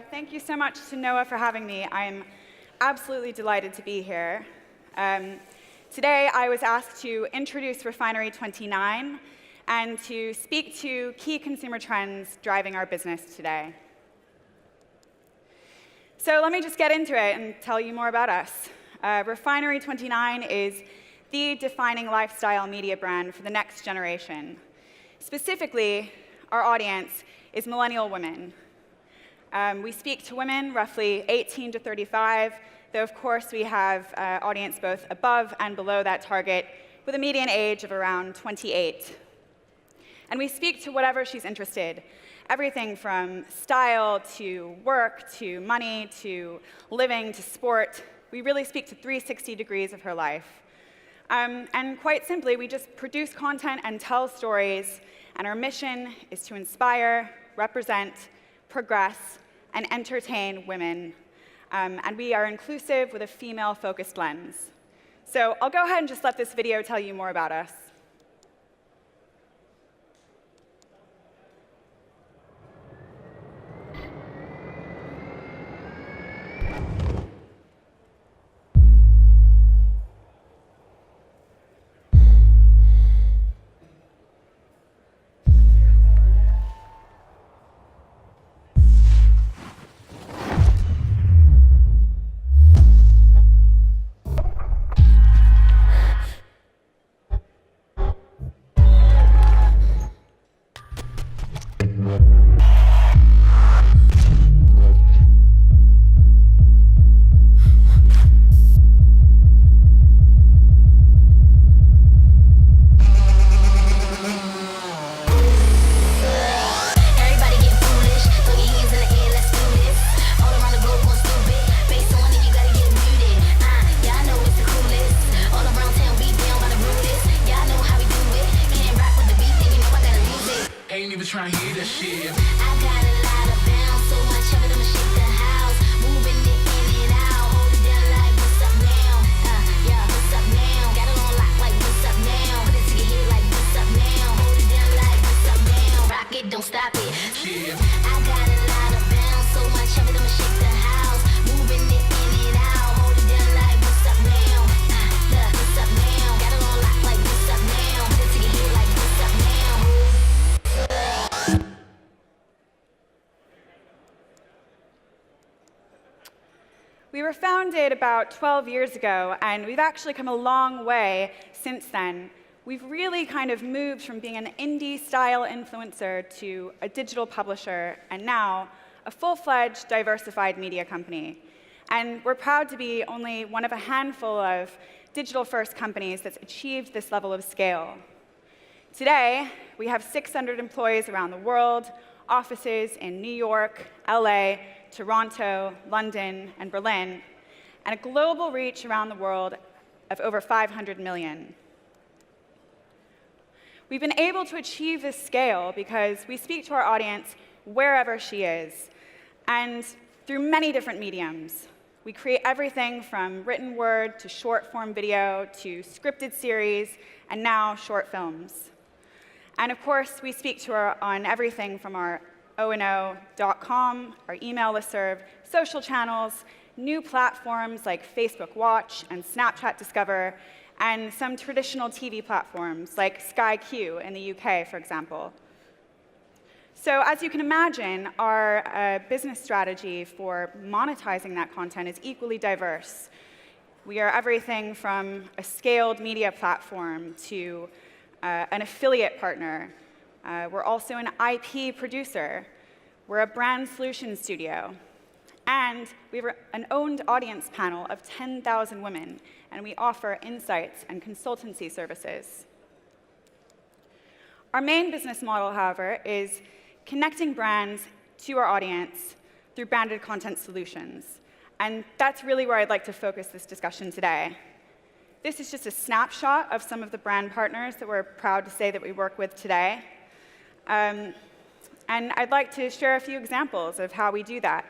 Thank you so much to NOAH for having me. I'm absolutely delighted to be here. Today, I was asked to introduce Refinery29 and to speak to key consumer trends driving our business today. So let me just get into it and tell you more about us. Refinery29 is the defining lifestyle media brand for the next generation. Specifically, our audience is millennial women. We speak to women roughly 18 to 35, though of course we have audience both above and below that target with a median age of around 28. And we speak to whatever she's interested, everything from style to work to money to living to sport. We really speak to 360 degrees of her life. And quite simply, we just produce content and tell stories, and our mission is to inspire, represent, progress, and entertain women. And we are inclusive with a female-focused lens. So I'll go ahead and just let this video tell you more about us. Trying to hear that shit. I got a lot of bounce, so much of it I'ma shake the house. Moving it in and out, hold it down like what's up now? Yeah, what's up now? Got it on lock like what's up now? Put it to your head like what's up now? Hold it down like what's up now? Rock it, don't stop it. Yeah. I got a lot of bounce, so much of it I'ma shake the house. Moving it in and out, hold it down like what's up now? Yeah, what's up now? Got it on lock like what's up now? Put it to your head like what's up now? We were founded about 12 years ago, and we've actually come a long way since then. We've really kind of moved from being an indie-style influencer to a digital publisher, and now a full-fledged, diversified media company. And we're proud to be only one of a handful of digital-first companies that's achieved this level of scale. Today, we have 600 employees around the world, offices in New York, LA, Toronto, London, and Berlin, and a global reach around the world of over 500 million. We've been able to achieve this scale because we speak to our audience wherever she is, and through many different mediums. We create everything from written word to short-form video to scripted series, and now short films. And of course, we speak to her on everything from our ONO.com, our email listserv, social channels, new platforms like Facebook Watch and Snapchat Discover, and some traditional TV platforms like Sky Q in the UK, for example. So as you can imagine, our business strategy for monetizing that content is equally diverse. We are everything from a scaled media platform to an affiliate partner. We're also an IP producer. We're a brand solutions studio. And we have an owned audience panel of 10,000 women, and we offer insights and consultancy services. Our main business model, however, is connecting brands to our audience through branded content solutions. And that's really where I'd like to focus this discussion today. This is just a snapshot of some of the brand partners that we're proud to say that we work with today. And I'd like to share a few examples of how we do that,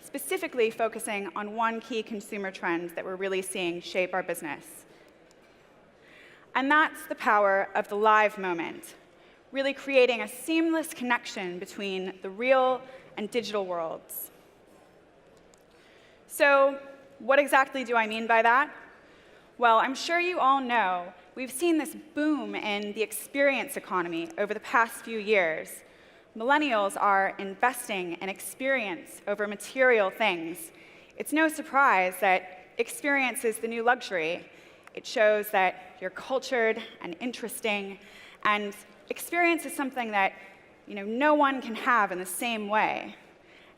specifically focusing on one key consumer trend that we're really seeing shape our business. And that's the power of the live moment, really creating a seamless connection between the real and digital worlds. So what exactly do I mean by that? Well, I'm sure you all know we've seen this boom in the experience economy over the past few years. Millennials are investing in experience over material things. It's no surprise that experience is the new luxury. It shows that you're cultured and interesting, and experience is something that no one can have in the same way.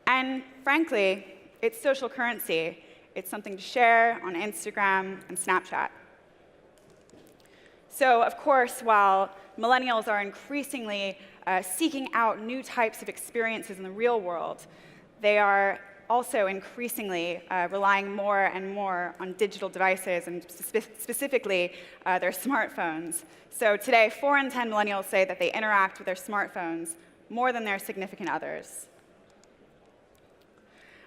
And frankly, it's social currency. It's something to share on Instagram and Snapchat. So, of course, while millennials are increasingly seeking out new types of experiences in the real world, they are also increasingly relying more and more on digital devices, and specifically their smartphones. So today, 4 in 10 millennials say that they interact with their smartphones more than their significant others.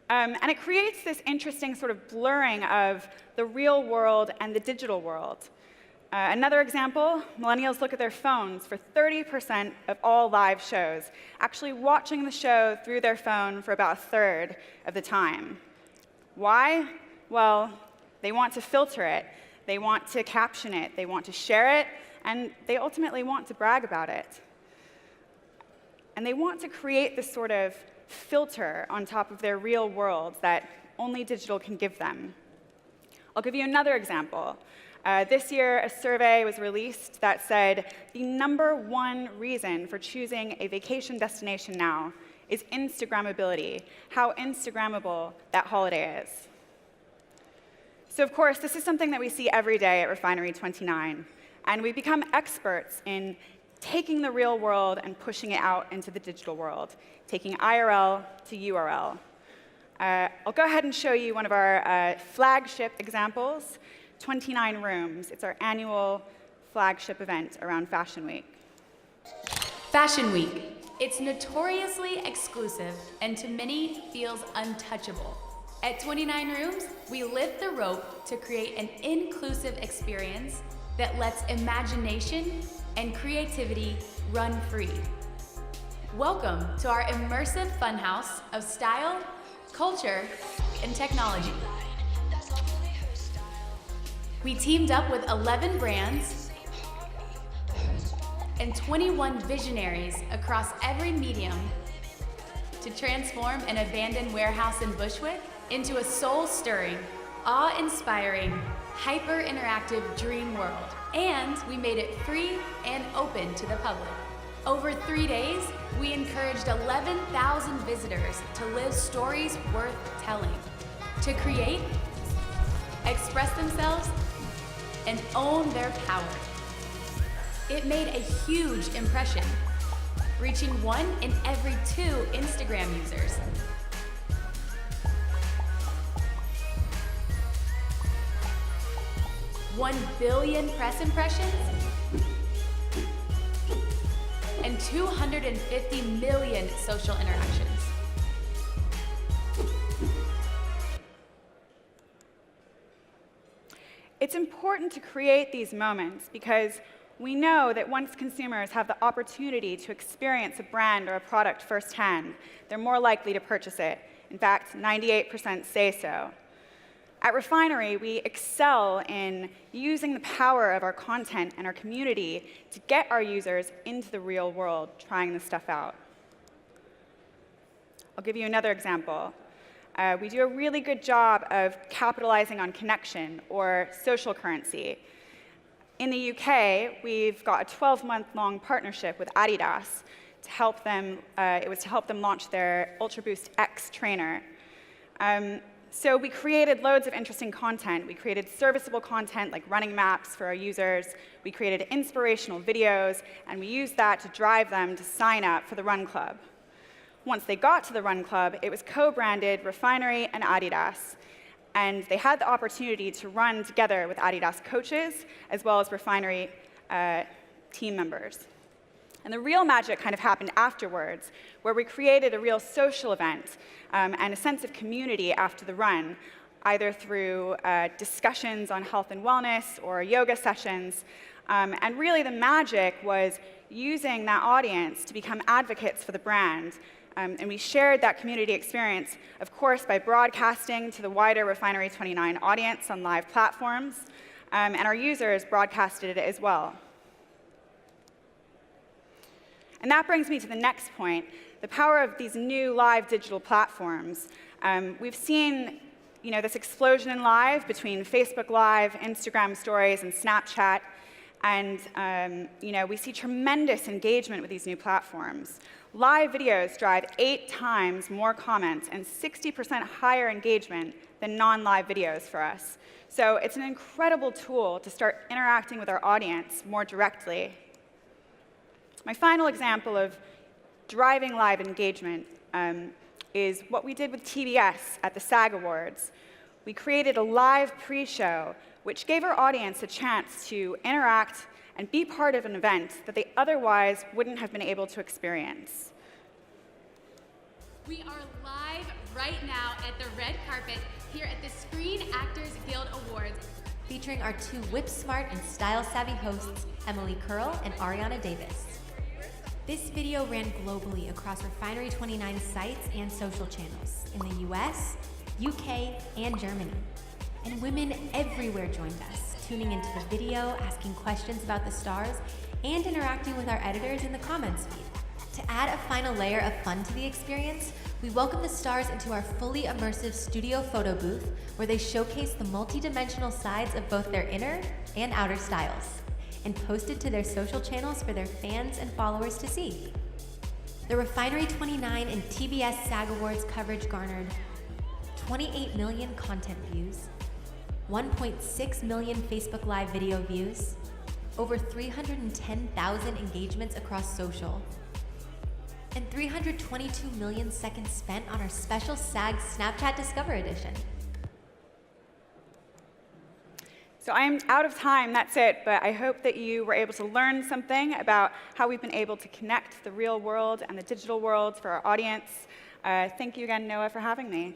And it creates this interesting sort of blurring of the real world and the digital world. Another example, millennials look at their phones for 30% of all live shows, actually watching the show through their phone for about a third of the time. Why? Well, they want to filter it, they want to caption it, they want to share it, and they ultimately want to brag about it. And they want to create this sort of filter on top of their real world that only digital can give them. I'll give you another example. This year, a survey was released that said the #1 reason for choosing a vacation destination now is Instagrammability, how Instagrammable that holiday is. So, of course, this is something that we see every day at Refinery29, and we become experts in taking the real world and pushing it out into the digital world, taking IRL to URL. I'll go ahead and show you one of our flagship examples, 29 Rooms. It's our annual flagship event around Fashion Week. Fashion Week. It's notoriously exclusive and to many feels untouchable. At 29 Rooms, we lift the rope to create an inclusive experience that lets imagination and creativity run free. Welcome to our immersive funhouse of style, culture, and technology. We teamed up with 11 brands and 21 visionaries across every medium to transform an abandoned warehouse in Bushwick into a soul-stirring, awe-inspiring, hyper-interactive dream world. And we made it free and open to the public. Over 3 days, we encouraged 11,000 visitors to live stories worth telling, to create, express themselves, and own their power. It made a huge impression, reaching 1 in every 2 Instagram users. $1 billion press impressions, and 250 million social interactions. It's important to create these moments because we know that once consumers have the opportunity to experience a brand or a product firsthand, they're more likely to purchase it. In fact, 98% say so. At Refinery, we excel in using the power of our content and our community to get our users into the real world, trying this stuff out. I'll give you another example. We do a really good job of capitalizing on connection, or social currency. In the UK, we've got a 12-month-long partnership with Adidas to help them. It was to help them launch their Ultra Boost X trainer. So we created loads of interesting content. We created serviceable content like running maps for our users. We created inspirational videos, and we used that to drive them to sign up for the Run Club. Once they got to the Run Club, it was co-branded Refinery and Adidas. And they had the opportunity to run together with Adidas coaches, as well as Refinery team members. And the real magic kind of happened afterwards, where we created a real social event and a sense of community after the run, either through discussions on health and wellness or yoga sessions. And really the magic was using that audience to become advocates for the brand, And we shared that community experience, of course, by broadcasting to the wider Refinery29 audience on live platforms, and our users broadcasted it as well. And that brings me to the next point, the power of these new live digital platforms. We've seen this explosion in live between Facebook Live, Instagram Stories, and Snapchat. And we see tremendous engagement with these new platforms. Live videos drive 8 times more comments and 60% higher engagement than non-live videos for us. So it's an incredible tool to start interacting with our audience more directly. My final example of driving live engagement is what we did with TBS at the SAG Awards. We created a live pre-show which gave our audience a chance to interact and be part of an event that they otherwise wouldn't have been able to experience. We are live right now at the red carpet here at the Screen Actors Guild Awards, featuring our 2 whip-smart and style-savvy hosts, Emily Curl and Ariana Davis. This video ran globally across Refinery29 sites and social channels in the US, UK, and Germany. And women everywhere joined us, tuning into the video, asking questions about the stars, and interacting with our editors in the comments feed. To add a final layer of fun to the experience, we welcome the stars into our fully immersive studio photo booth, where they showcase the multi-dimensional sides of both their inner and outer styles, and posted to their social channels for their fans and followers to see. The Refinery29 and TBS SAG Awards coverage garnered 28 million content views, 1.6 million Facebook Live video views, over 310,000 engagements across social, and 322 million seconds spent on our special SAG Snapchat Discover Edition. So I'm out of time, that's it, but I hope that you were able to learn something about how we've been able to connect the real world and the digital world for our audience. Thank you again, NOAH, for having me.